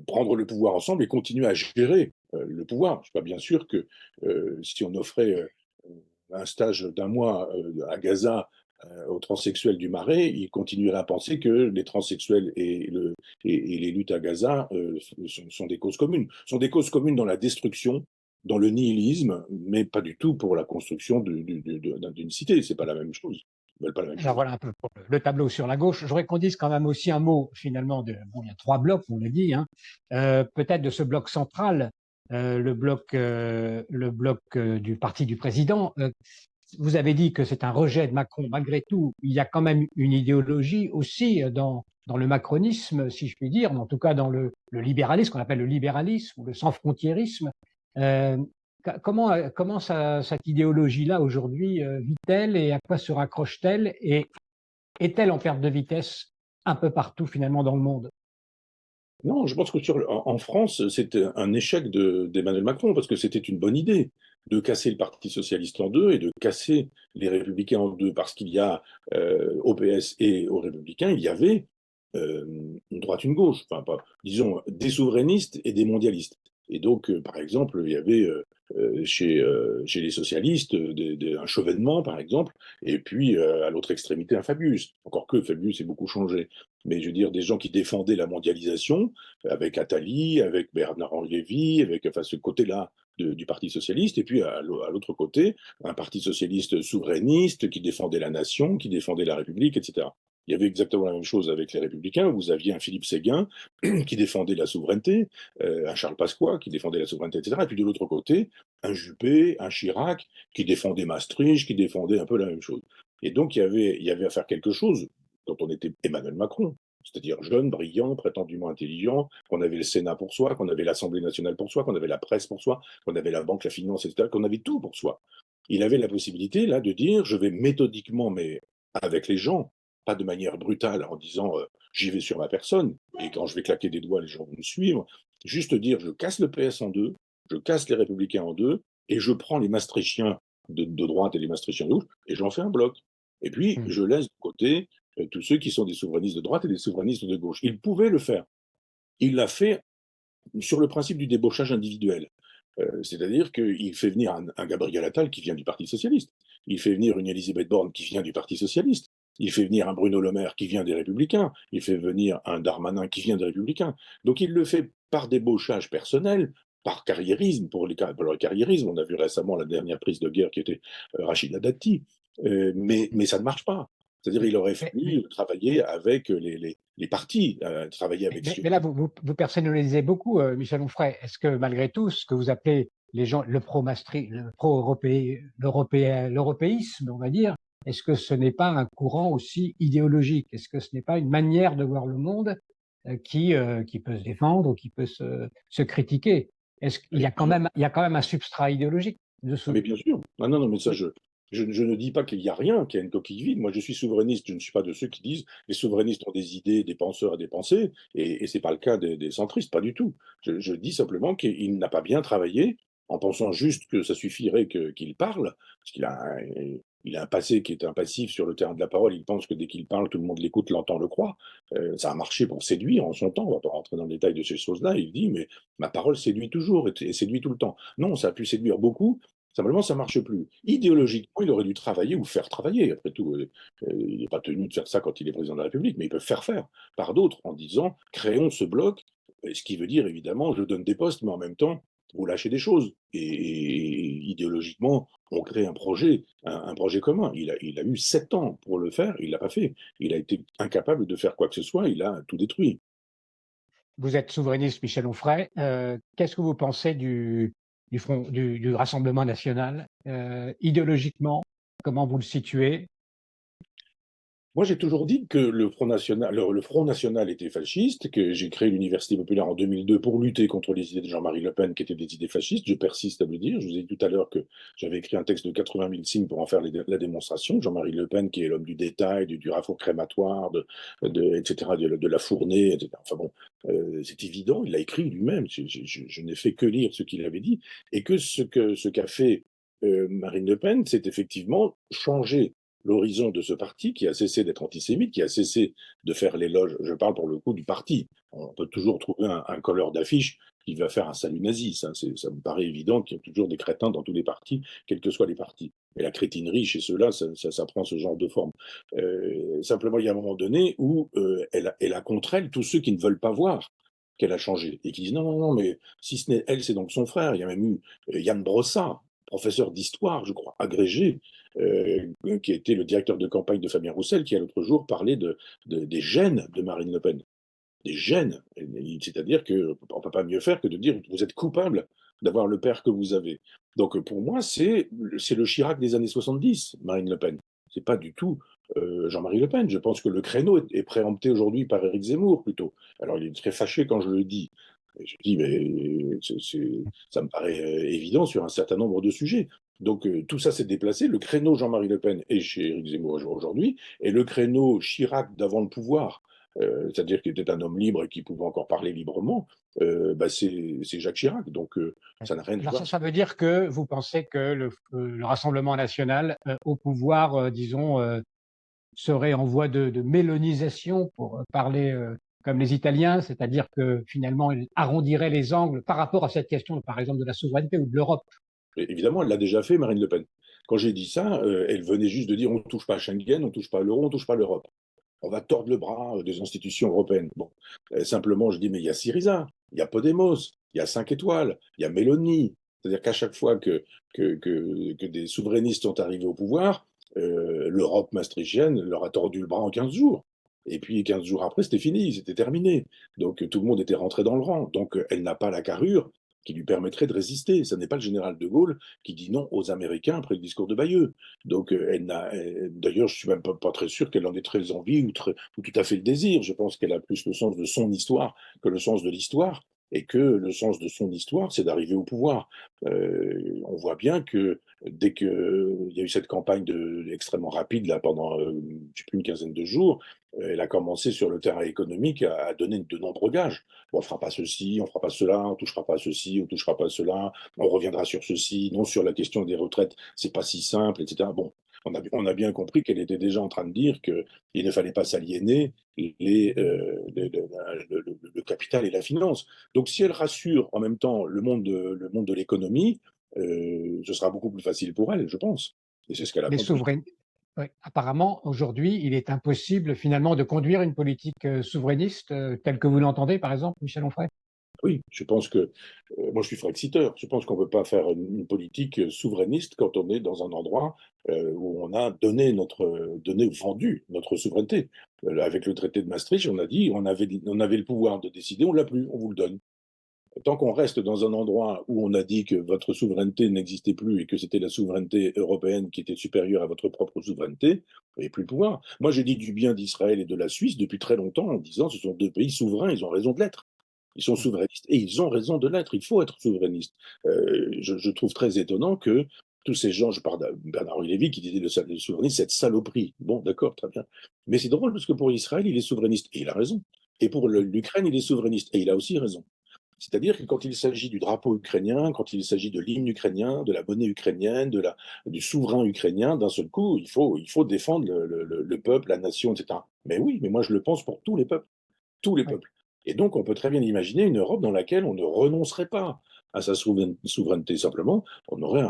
B: prendre le pouvoir ensemble et continuer à gérer le pouvoir. Je ne suis pas bien sûr que si on offrait un stage d'un mois à Gaza aux transsexuels du Marais, ils continueraient à penser que les transsexuels et les luttes à Gaza sont des causes communes. Sont des causes communes dans la destruction, dans le nihilisme, mais pas du tout pour la construction d'une cité. C'est pas la même chose. Ils veulent pas la même
A: Alors
B: chose.
A: voilà un peu pour le tableau sur la gauche. J'aurais qu'on dise quand même aussi un mot finalement bon, il y a trois blocs, on l'a dit, hein, peut-être de ce bloc central, le bloc du parti du président. Vous avez dit que c'est un rejet de Macron. Malgré tout, il y a quand même une idéologie aussi dans le macronisme, si je puis dire, mais en tout cas dans le libéralisme, qu'on appelle le libéralisme ou le sans-frontiérisme. Euh, comment cette idéologie-là aujourd'hui vit-elle et à quoi se raccroche-t-elle et est-elle en perte de vitesse un peu partout finalement dans le monde?
B: Non, je pense que en France, c'était un échec d'Emmanuel Macron, parce que c'était une bonne idée de casser le Parti socialiste en deux et de casser les Républicains en deux, parce qu'il y a au PS et aux Républicains, il y avait une droite, une gauche, enfin pas, disons, des souverainistes et des mondialistes. Et donc, par exemple, il y avait chez les socialistes un Chevènement, par exemple, et puis à l'autre extrémité, un Fabius. Encore que Fabius ait beaucoup changé. Mais je veux dire, des gens qui défendaient la mondialisation, avec Attali, avec Bernard-Henri Lévy, avec enfin, ce côté-là du Parti socialiste, et puis à l'autre côté, un Parti socialiste souverainiste qui défendait la nation, qui défendait la République, etc. Il y avait exactement la même chose avec les Républicains. Vous aviez un Philippe Séguin qui défendait la souveraineté, un Charles Pasqua qui défendait la souveraineté, etc. Et puis de l'autre côté, un Juppé, un Chirac qui défendait Maastricht, qui défendait un peu la même chose. Et donc il y avait à faire quelque chose quand on était Emmanuel Macron, c'est-à-dire jeune, brillant, prétendument intelligent, qu'on avait le Sénat pour soi, qu'on avait l'Assemblée nationale pour soi, qu'on avait la presse pour soi, qu'on avait la banque, la finance, etc., qu'on avait tout pour soi. Il avait la possibilité, là, de dire, je vais méthodiquement, mais avec les gens, pas de manière brutale en disant, j'y vais sur ma personne, et quand je vais claquer des doigts, les gens vont me suivre, juste dire, je casse le PS en deux, je casse les Républicains en deux, et je prends les Maastrichtiens de droite et les Maastrichtiens de gauche, et j'en fais un bloc. Et puis,
A: Hmm.
B: je laisse de côté tous ceux qui sont des souverainistes de droite et des souverainistes de gauche. Il pouvait le faire. Il l'a fait sur le principe du débauchage individuel. C'est-à-dire qu'il fait venir un Gabriel Attal qui vient du Parti socialiste. Il fait venir une Elisabeth Borne qui vient du Parti socialiste. Il fait venir un Bruno Le Maire qui vient des Républicains. Il fait venir un Darmanin qui vient des Républicains. Donc il le fait par débauchage personnel, par carriérisme, pour le carriérisme. On a vu récemment la dernière prise de guerre qui était Rachida Dati. Mais ça ne marche pas. C'est-à-dire il aurait
A: Mais, mais,
B: fallu travailler avec les partis, travailler avec
A: mais là,
B: Ciotti.
A: vous personnalisez beaucoup, Michel Onfray. Est-ce que malgré tout, ce que vous appelez les gens le l'européisme, on va dire, est-ce que ce n'est pas un courant aussi idéologique? Est-ce que ce n'est pas une manière de voir le monde qui peut se défendre ou qui peut se critiquer? Est-ce qu'il y a quand même, il y a quand même un substrat idéologique
B: Ah,
A: dessous?
B: mais bien sûr. Ah non, non, mais ça,
A: Oui.
B: je ne dis pas qu'il n'y a rien, qu'il y a une coquille vide. Moi, je suis souverainiste. Je ne suis pas de ceux qui disent les souverainistes ont des idées, des penseurs et des pensées, et ce n'est pas le cas des centristes, pas du tout. Je dis simplement qu'il n'a pas bien travaillé en pensant juste que ça suffirait qu'il parle, parce il a un passé qui est un passif sur le terrain de la parole. Il pense que dès qu'il parle, tout le monde l'écoute, l'entend, le croit. Ça a marché pour séduire en son temps. On va pas rentrer dans le détail de ces choses-là. Il dit, mais ma parole séduit toujours et séduit tout le temps. Non, ça a pu séduire beaucoup. Simplement, ça ne marche plus. Idéologiquement, il aurait dû travailler ou faire travailler. Après tout, il n'est pas tenu de faire ça quand il est président de la République, mais il peut faire par d'autres en disant créons ce bloc, ce qui veut dire évidemment je donne des postes, mais en même temps, vous lâchez des choses. Et idéologiquement, on crée un projet commun. Il a eu 7 ans pour le faire, il l'a pas fait. Il a été incapable de faire quoi que ce soit, il a tout détruit.
A: Vous êtes souverainiste, Michel Onfray. Qu'est-ce que vous pensez du Rassemblement national? Idéologiquement, comment vous le situez?
B: Moi, j'ai toujours dit que le Front National était fasciste, que j'ai créé l'Université populaire en 2002 pour lutter contre les idées de Jean-Marie Le Pen, qui étaient des idées fascistes. Je persiste à le dire. Je vous ai dit tout à l'heure que j'avais écrit un texte de 80 000 signes pour en faire la démonstration. Jean-Marie Le Pen, qui est l'homme du détail, du rafour crématoire, etc., de la fournée, etc. Enfin bon, c'est évident, il l'a écrit lui-même. Je n'ai fait que lire ce qu'il avait dit. Et que ce qu'a fait Marine Le Pen, c'est effectivement changer l'horizon de ce parti qui a cessé d'être antisémite, qui a cessé de faire l'éloge, je parle pour le coup du parti. On peut toujours trouver un colleur d'affiche qui va faire un salut nazi, ça me paraît évident qu'il y a toujours des crétins dans tous les partis, quels que soient les partis. Et la crétinerie chez ceux-là, ça prend ce genre de forme. Simplement, il y a un moment donné où elle a contre elle tous ceux qui ne veulent pas voir qu'elle a changé et qui disent non, non, non, mais si ce n'est elle, c'est donc son frère. Il y a même eu Yann Brossat, professeur d'histoire, je crois, agrégé, qui était le directeur de campagne de Fabien Roussel, qui a l'autre jour parlé des gènes de Marine Le Pen. Des gènes. C'est-à-dire qu'on ne peut pas mieux faire que de dire vous êtes coupable d'avoir le père que vous avez. Donc pour moi, c'est le Chirac des années 70, Marine Le Pen. C'est pas du tout Jean-Marie Le Pen. Je pense que le créneau est préempté aujourd'hui par Éric Zemmour plutôt. Alors il est très fâché quand je le dis. Et je dis, mais ça me paraît évident sur un certain nombre de sujets. Donc tout ça s'est déplacé. Le créneau Jean-Marie Le Pen est chez Éric Zemmour aujourd'hui, et le créneau Chirac d'avant le pouvoir, c'est-à-dire qu'il était un homme libre et qui pouvait encore parler librement, bah c'est Jacques Chirac. Donc ça n'a rien à
A: Alors
B: voir.
A: ça veut dire que vous pensez que le Rassemblement national au pouvoir, disons, serait en voie de mélonisation, pour parler comme les Italiens, c'est-à-dire que finalement, il arrondirait les angles par rapport à cette question, par exemple, de la souveraineté ou de l'Europe.
B: Et évidemment, elle l'a déjà fait, Marine Le Pen. Quand j'ai dit ça, elle venait juste de dire on ne touche pas à Schengen, on ne touche pas à l'euro, on ne touche pas à l'Europe. On va tordre le bras des institutions européennes. Bon, simplement, je dis, mais il y a Syriza, il y a Podemos, il y a 5 étoiles, il y a Mélanie. C'est-à-dire qu'à chaque fois que des souverainistes sont arrivés au pouvoir, l'Europe maastrichtienne leur a tordu le bras en 15 jours. Et puis 15 jours après, c'était fini, c'était terminé. Donc tout le monde était rentré dans le rang. Donc elle n'a pas la carrure qui lui permettrait de résister. Ce n'est pas le général de Gaulle qui dit non aux Américains après le discours de Bayeux. Donc, d'ailleurs, je suis même pas très sûr qu'elle en ait très envie ou tout à fait le désir. Je pense qu'elle a plus le sens de son histoire que le sens de l'histoire, et que le sens de son histoire, c'est d'arriver au pouvoir. On voit bien que dès qu'il y a eu cette campagne extrêmement rapide là pendant, je sais plus, une quinzaine de jours, elle a commencé sur le terrain économique à donner de nombreux gages. Bon, on ne fera pas ceci, on ne fera pas cela, on ne touchera pas à ceci, on ne touchera pas à cela, on reviendra sur ceci, non sur la question des retraites, c'est pas si simple, etc. Bon, on a bien compris qu'elle était déjà en train de dire qu'il ne fallait pas s'aliéner le capital et la finance. Donc si elle rassure en même temps le monde de l'économie, ce sera beaucoup plus facile pour elle, je pense. Et c'est ce qu'elle a
A: Les
B: compris.
A: souverains, oui, apparemment, aujourd'hui, il est impossible finalement de conduire une politique souverainiste telle que vous l'entendez, par exemple, Michel Onfray.
B: Oui, je pense que, moi je suis Frexiteur, je pense qu'on ne peut pas faire une politique souverainiste quand on est dans un endroit où on a donné, vendu notre souveraineté. Avec le traité de Maastricht, on a dit on avait le pouvoir de décider, on l'a plus, on vous le donne. Tant qu'on reste dans un endroit où on a dit que votre souveraineté n'existait plus et que c'était la souveraineté européenne qui était supérieure à votre propre souveraineté, vous n'avez plus le pouvoir. Moi j'ai dit du bien d'Israël et de la Suisse depuis très longtemps en disant ce sont deux pays souverains, ils ont raison de l'être. Ils sont souverainistes et ils ont raison de l'être. Il faut être souverainiste. Je trouve très étonnant que tous ces gens, je parle de Bernard-Henri Lévy qui disait le souverainisme, cette saloperie. Bon, d'accord, très bien. Mais c'est drôle parce que pour Israël, il est souverainiste et il a raison. Et pour l'Ukraine, il est souverainiste et il a aussi raison. C'est-à-dire que quand il s'agit du drapeau ukrainien, quand il s'agit de l'hymne ukrainien, de la monnaie ukrainienne, du souverain ukrainien, d'un seul coup, il faut défendre le peuple, la nation, etc. Mais oui, mais moi je le pense pour tous les peuples. Tous les
A: Oui.
B: peuples. Et donc, on peut très bien imaginer une Europe dans laquelle on ne renoncerait pas à sa souveraineté. Simplement, on aurait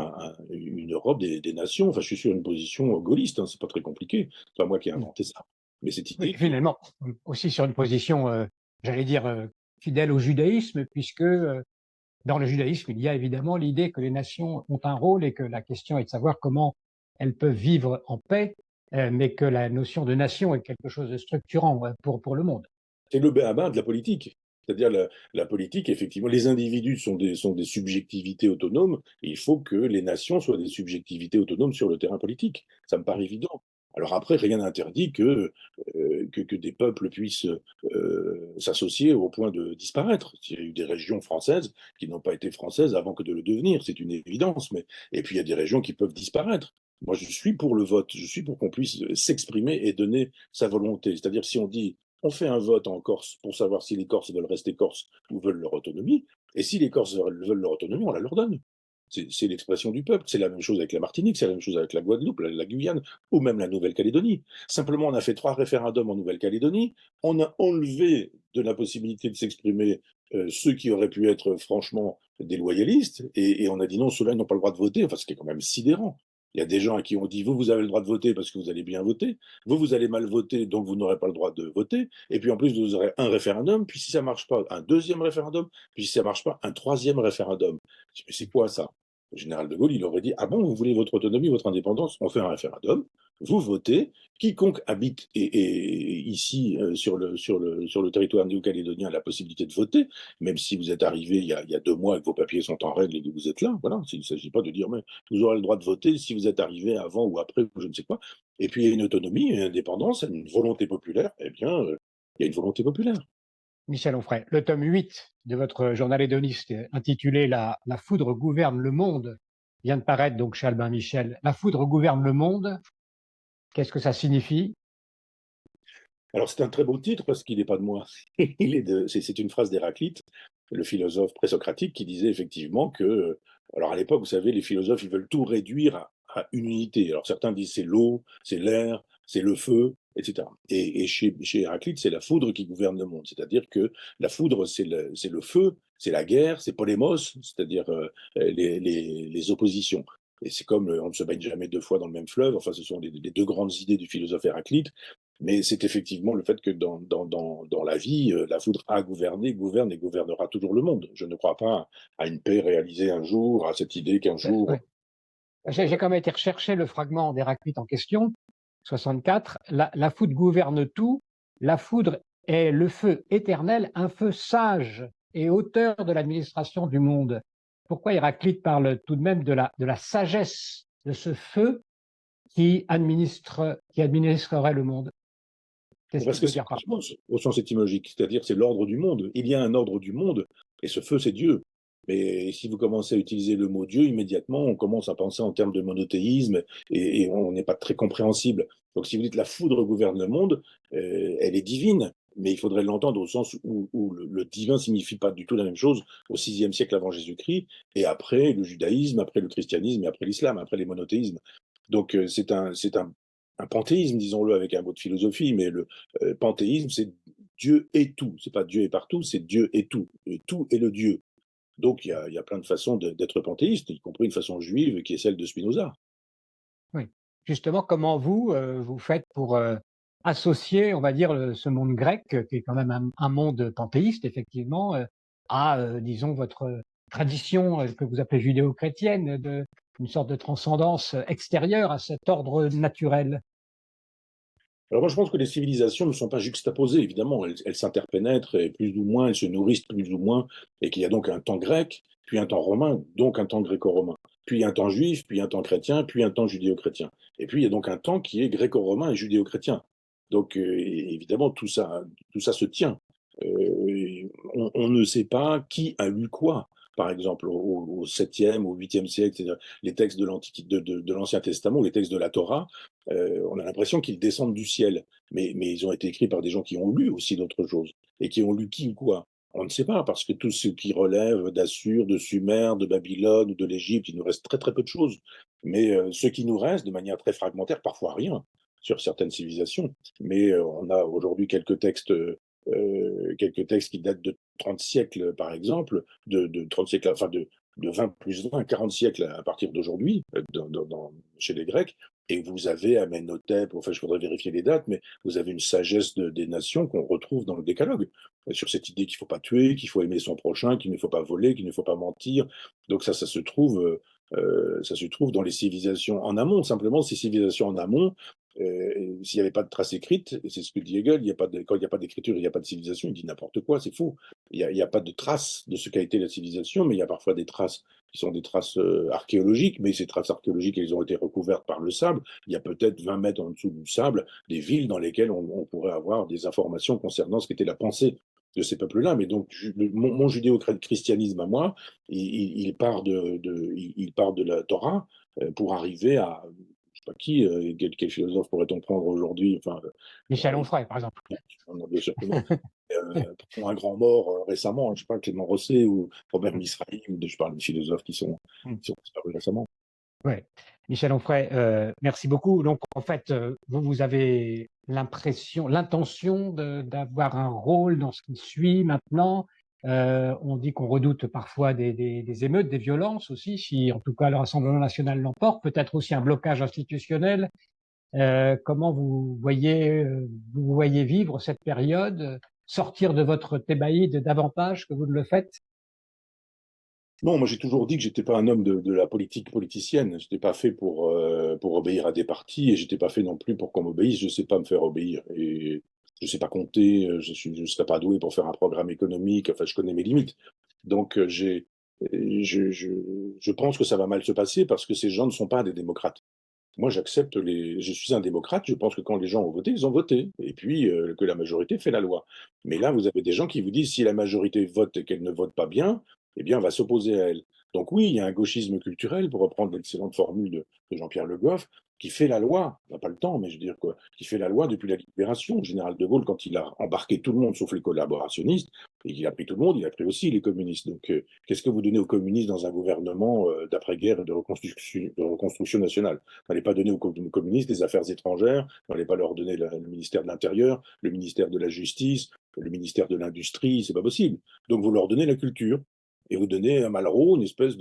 B: une Europe des nations. Enfin, je suis sur une position gaulliste, hein, c'est pas très compliqué. C'est pas moi qui ai inventé ça. Mais cette
A: Oui,
B: idée que,
A: finalement, aussi sur une position, j'allais dire, fidèle au judaïsme, puisque Dans le judaïsme, il y a évidemment l'idée que les nations ont un rôle et que la question est de savoir comment elles peuvent vivre en paix, mais que la notion de nation est quelque chose de structurant pour le monde.
B: C'est le b.a.-ba de la politique. C'est-à-dire la politique, effectivement, les individus sont des subjectivités autonomes, et il faut que les nations soient des subjectivités autonomes sur le terrain politique. Ça me paraît évident. Alors après, rien n'interdit que des peuples puissent s'associer au point de disparaître. Il y a eu des régions françaises qui n'ont pas été françaises avant que de le devenir, c'est une évidence. Et puis il y a des régions qui peuvent disparaître. Moi, je suis pour le vote, je suis pour qu'on puisse s'exprimer et donner sa volonté. C'est-à-dire si on dit on fait un vote en Corse pour savoir si les Corses veulent rester Corses ou veulent leur autonomie. Et si les Corses veulent leur autonomie, on la leur donne. C'est l'expression du peuple. C'est la même chose avec la Martinique, c'est la même chose avec la Guadeloupe, la Guyane ou même la Nouvelle-Calédonie. Simplement, on a fait 3 référendums en Nouvelle-Calédonie. On a enlevé de la possibilité de s'exprimer ceux qui auraient pu être franchement des loyalistes et on a dit non, ceux-là n'ont pas le droit de voter. Enfin, c'était quand même sidérant. Il y a des gens à qui on dit vous avez le droit de voter parce que vous allez bien voter. Vous allez mal voter, donc vous n'aurez pas le droit de voter. Et puis en plus, vous aurez un référendum, puis si ça ne marche pas, un deuxième référendum, puis si ça ne marche pas, un troisième référendum. Mais c'est quoi ça? Le général de Gaulle, il aurait dit ah bon, vous voulez votre autonomie, votre indépendance? On fait un référendum, vous votez. Quiconque habite ici sur le territoire néo-calédonien a la possibilité de voter, même si vous êtes arrivé il y a 2 mois et que vos papiers sont en règle et que vous êtes là. Voilà, il ne s'agit pas de dire mais vous aurez le droit de voter si vous êtes arrivé avant ou après, ou je ne sais quoi. Et puis il y a une autonomie, une indépendance, une volonté populaire. Eh bien, il y a une volonté populaire.
A: Michel Onfray, le tome 8 de votre journal hédoniste intitulé La foudre gouverne le monde vient de paraître donc chez Albin Michel. La foudre gouverne le monde, qu'est-ce que ça signifie?
B: Alors c'est un très beau titre parce qu'il n'est pas de moi. C'est une phrase d'Héraclite, le philosophe présocratique, qui disait effectivement que, alors à l'époque, vous savez, les philosophes, ils veulent tout réduire à une unité. Alors certains disent c'est l'eau, c'est l'air, c'est le feu, etc. Et chez Héraclite, c'est la foudre qui gouverne le monde. C'est-à-dire que la foudre, c'est le feu, c'est la guerre, c'est polémos, c'est-à-dire les oppositions. Et c'est comme on ne se baigne jamais 2 fois dans le même fleuve. Enfin, ce sont les 2 grandes idées du philosophe Héraclite. Mais c'est effectivement le fait que dans la vie, la foudre a gouverné, gouverne et gouvernera toujours le monde. Je ne crois pas à une paix réalisée un jour, à cette idée qu'un
A: Oui.
B: jour.
A: J'ai quand même été rechercher le fragment d'Héraclite en question, 64. La foudre gouverne tout. La foudre est le feu éternel, un feu sage et auteur de l'administration du monde. Pourquoi Héraclite parle tout de même de la sagesse de ce feu qui administrerait le monde? Qu'est-ce
B: Parce
A: qu'il
B: que
A: veut
B: c'est
A: dire
B: le
A: par là?
B: cosmos, au sens étymologique, c'est-à-dire c'est l'ordre du monde. Il y a un ordre du monde, et ce feu, c'est Dieu. Mais si vous commencez à utiliser le mot Dieu, immédiatement, on commence à penser en termes de monothéisme, et on n'est pas très compréhensible. Donc si vous dites la foudre gouverne le monde, elle est divine, mais il faudrait l'entendre au sens où le divin signifie pas du tout la même chose au VIe siècle avant Jésus-Christ, et après le judaïsme, après le christianisme, et après l'islam, après les monothéismes. Donc un panthéisme, disons-le avec un mot de philosophie, mais le panthéisme, c'est Dieu est tout. C'est pas Dieu est partout, c'est Dieu est tout. Et tout est le Dieu. Donc il y a plein de façons d'être panthéiste, y compris une façon juive qui est celle de Spinoza.
A: Oui. Justement, comment vous, vous faites pour associer, on va dire, ce monde grec, qui est quand même un monde panthéiste, effectivement, à, disons, votre tradition que vous appelez judéo-chrétienne, une sorte de transcendance extérieure à cet ordre naturel?
B: Alors moi je pense que les civilisations ne sont pas juxtaposées, évidemment, elles s'interpénètrent et plus ou moins, elles se nourrissent plus ou moins, et qu'il y a donc un temps grec, puis un temps romain, donc un temps gréco-romain, puis un temps juif, puis un temps chrétien, puis un temps judéo-chrétien. Et puis il y a donc un temps qui est gréco-romain et judéo-chrétien. Donc évidemment tout ça se tient. On ne sait pas qui a lu quoi. Par exemple, au 7e, au 8e siècle, c'est-à-dire les textes de l'Ancien Testament, les textes de la Torah, on a l'impression qu'ils descendent du ciel. Mais ils ont été écrits par des gens qui ont lu aussi d'autres choses. Et qui ont lu qui ou quoi? On ne sait pas, parce que tout ce qui relève d'Assur, de Sumer, de Babylone ou de l'Égypte, il nous reste très très peu de choses. Mais ce qui nous reste, de manière très fragmentaire, parfois rien, sur certaines civilisations. Mais on a aujourd'hui quelques textes qui datent de 30 siècles, par exemple, de 30 siècles, enfin de 20 plus 20, 40 siècles à partir d'aujourd'hui, chez les Grecs, et vous avez Amenhotep, enfin je voudrais vérifier les dates, mais vous avez une sagesse des nations qu'on retrouve dans le Décalogue, sur cette idée qu'il ne faut pas tuer, qu'il faut aimer son prochain, qu'il ne faut pas voler, qu'il ne faut pas mentir. Donc ça se trouve dans les civilisations en amont. Simplement, ces civilisations en amont, s'il n'y avait pas de traces écrites, et c'est ce que dit Hegel, quand il n'y a pas d'écriture, il n'y a pas de civilisation, il dit n'importe quoi, c'est faux. Il y a pas de traces de ce qu'a été la civilisation, mais il y a parfois des traces qui sont des traces archéologiques, mais ces traces archéologiques, elles ont été recouvertes par le sable. Il y a peut-être 20 mètres en dessous du sable des villes dans lesquelles on pourrait avoir des informations concernant ce qu'était la pensée de ces peuples-là. Mais donc, mon judéo-christianisme à moi, il part de la Torah pour arriver à, je sais pas qui, quel philosophe pourrait-on prendre aujourd'hui, enfin,
A: Michel Onfray, par exemple.
B: bien sûr que non. Prenons un grand mort récemment, je sais pas, Clément Rosset ou Robert Misrahi, je parle de philosophes qui sont disparus récemment.
A: Ouais. Michel Onfray, merci beaucoup. Donc, en fait, vous avez l'intention d'avoir un rôle dans ce qui suit maintenant. On dit qu'on redoute parfois des émeutes, des violences aussi, si en tout cas le Rassemblement national l'emporte, peut-être aussi un blocage institutionnel. Comment vous voyez vivre cette période, sortir de votre thébaïde davantage que vous ne le faites?
B: Non, moi j'ai toujours dit que j'étais pas un homme de la politique politicienne. J'étais pas fait pour obéir à des partis et j'étais pas fait non plus pour qu'on m'obéisse. Je sais pas me faire obéir et je sais pas compter. Je serais pas doué pour faire un programme économique. Enfin, je connais mes limites. Donc je pense que ça va mal se passer parce que ces gens ne sont pas des démocrates. Moi, je suis un démocrate. Je pense que quand les gens ont voté, ils ont voté. Et puis, que la majorité fait la loi. Mais là, vous avez des gens qui vous disent si la majorité vote et qu'elle ne vote pas bien, eh bien, on va s'opposer à elle. Donc oui, il y a un gauchisme culturel, pour reprendre l'excellente formule de Jean-Pierre Le Goff, qui fait la loi. On n'a pas le temps, mais je veux dire quoi, qui fait la loi depuis la libération. Le général de Gaulle, quand il a embarqué tout le monde, sauf les collaborationnistes, et qu'il a pris tout le monde, il a pris aussi les communistes. Donc, qu'est-ce que vous donnez aux communistes dans un gouvernement d'après-guerre et de reconstruction nationale? N'allez pas donner aux communistes les affaires étrangères, n'allez pas leur donner le ministère de l'Intérieur, le ministère de la Justice, le ministère de l'Industrie, c'est pas possible. Donc vous leur donnez la culture. Et vous donnez à Malraux une espèce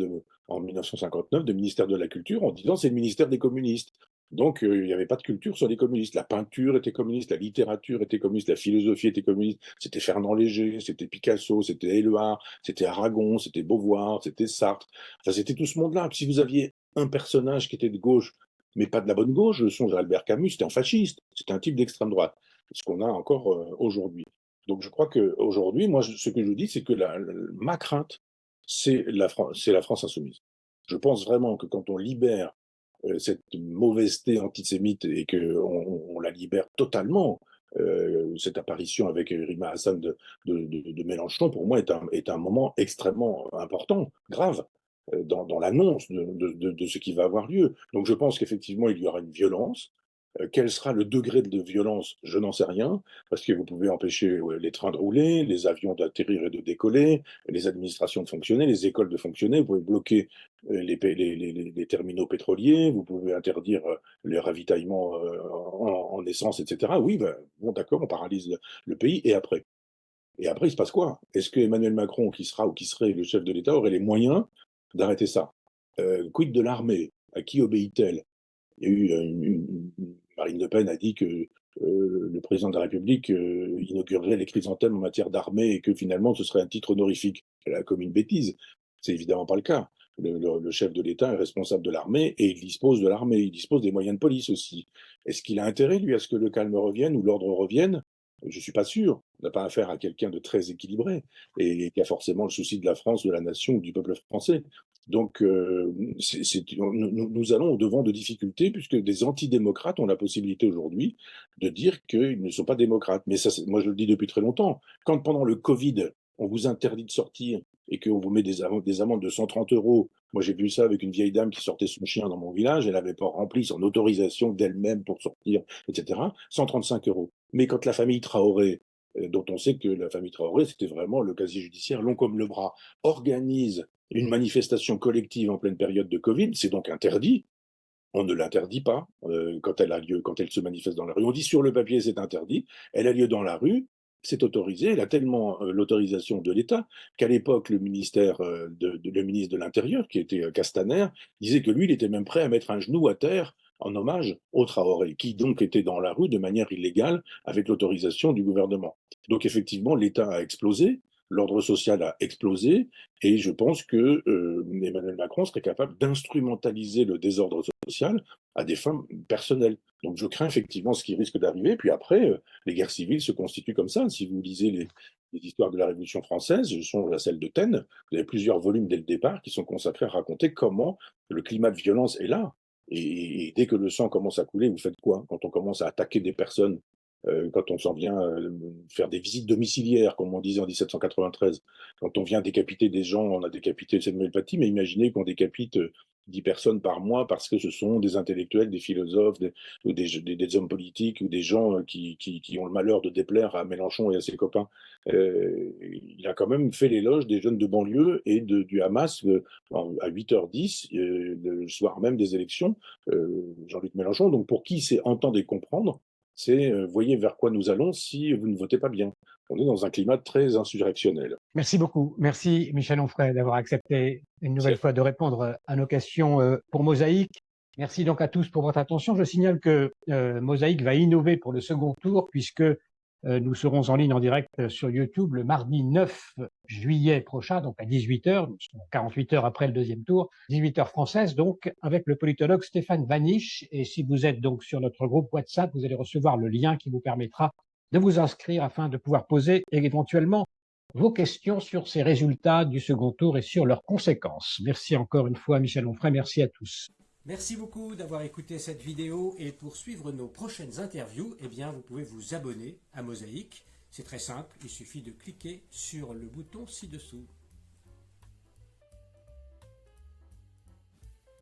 B: en 1959, de ministère de la Culture en disant c'est le ministère des communistes. Donc il n'y avait pas de culture sur les communistes. La peinture était communiste, la littérature était communiste, la philosophie était communiste. C'était Fernand Léger, c'était Picasso, c'était Éluard, c'était Aragon, c'était Beauvoir, c'était Sartre. Enfin, c'était tout ce monde-là. Si vous aviez un personnage qui était de gauche, mais pas de la bonne gauche, je songe à Albert Camus, c'était un fasciste, c'était un type d'extrême droite. Ce qu'on a encore aujourd'hui. Donc je crois qu'aujourd'hui, moi, ce que je dis, c'est que ma crainte, c'est la France insoumise. Je pense vraiment que quand on libère cette mauvaiseté antisémite et qu'on la libère totalement, cette apparition avec Rima Hassan de Mélenchon, pour moi, est un moment extrêmement important, grave, dans l'annonce de ce qui va avoir lieu. Donc je pense qu'effectivement, il y aura une violence. Quel sera le degré de violence? Je n'en sais rien, parce que vous pouvez empêcher les trains de rouler, les avions d'atterrir et de décoller, les administrations de fonctionner, les écoles de fonctionner, vous pouvez bloquer les terminaux pétroliers, vous pouvez interdire les ravitaillements en essence, etc. Oui, ben, bon d'accord, on paralyse le pays, et après? Et après, il se passe quoi? Est-ce que Emmanuel Macron, qui sera ou qui serait le chef de l'État, aurait les moyens d'arrêter ça? Quid de l'armée? À qui obéit-elle? Il y a eu Marine Le Pen a dit que le président de la République inaugurerait les chrysanthèmes en matière d'armée et que finalement ce serait un titre honorifique. Elle a commis une bêtise. C'est évidemment pas le cas. Le chef de l'État est responsable de l'armée et il dispose de l'armée. Il dispose des moyens de police aussi. Est-ce qu'il a intérêt, lui, à ce que le calme revienne ou l'ordre revienne? Je suis pas sûr. On n'a pas affaire à quelqu'un de très équilibré et qui a forcément le souci de la France, de la nation ou du peuple français. Donc, nous allons au-devant de difficultés puisque des antidémocrates ont la possibilité aujourd'hui de dire qu'ils ne sont pas démocrates. Mais ça, moi, je le dis depuis très longtemps. Quand pendant le Covid, on vous interdit de sortir et qu'on vous met des amendes de 130 euros, moi j'ai vu ça avec une vieille dame qui sortait son chien dans mon village, elle n'avait pas rempli son autorisation d'elle-même pour sortir, etc. 135 euros. Mais quand la famille Traoré, dont on sait que la famille Traoré, c'était vraiment le casier judiciaire long comme le bras, organise une manifestation collective en pleine période de Covid, c'est donc interdit. On ne l'interdit pas quand elle a lieu, quand elle se manifeste dans la rue. On dit sur le papier c'est interdit, elle a lieu dans la rue, c'est autorisé, il a tellement l'autorisation de l'État qu'à l'époque, le ministère le ministre de l'Intérieur, qui était Castaner, disait que lui, il était même prêt à mettre un genou à terre en hommage au Traoré, qui donc était dans la rue de manière illégale avec l'autorisation du gouvernement. Donc effectivement, l'État a explosé, l'ordre social a explosé, et je pense que Emmanuel Macron serait capable d'instrumentaliser le désordre social à des fins personnelles. Donc je crains effectivement ce qui risque d'arriver. Puis après, les guerres civiles se constituent comme ça. Si vous lisez les histoires de la Révolution française, je songe à celle de Taine, vous avez plusieurs volumes dès le départ qui sont consacrés à raconter comment le climat de violence est là. Et dès que le sang commence à couler, vous faites quoi? Quand on commence à attaquer des personnes, quand on s'en vient faire des visites domiciliaires, comme on disait en 1793, quand on vient décapiter des gens, on a décapité Samuel Paty, mais imaginez qu'on décapite 10 personnes par mois parce que ce sont des intellectuels, des philosophes, des hommes politiques ou des gens qui ont le malheur de déplaire à Mélenchon et à ses copains. Il a quand même fait l'éloge des jeunes de banlieue et du Hamas à 8h10, le soir même des élections, Jean-Luc Mélenchon. Donc pour qui c'est entendre et comprendre, c'est voyez vers quoi nous allons si vous ne votez pas bien. On est dans un climat très insurrectionnel.
A: Merci beaucoup. Merci Michel Onfray d'avoir accepté une nouvelle fois de répondre à nos questions pour Mosaïque. Merci donc à tous pour votre attention. Je signale que Mosaïque va innover pour le second tour puisque nous serons en ligne en direct sur YouTube le mardi 9 juillet prochain, donc à 18h, 48 heures après le deuxième tour, 18h française, donc avec le politologue Stéphane Vanish. Et si vous êtes donc sur notre groupe WhatsApp, vous allez recevoir le lien qui vous permettra de vous inscrire afin de pouvoir poser éventuellement vos questions sur ces résultats du second tour et sur leurs conséquences. Merci encore une fois, Michel Onfray. Merci à tous. Merci beaucoup d'avoir écouté cette vidéo et pour suivre nos prochaines interviews, eh bien, vous pouvez vous abonner à Mosaïque. C'est très simple, il suffit de cliquer sur le bouton ci-dessous.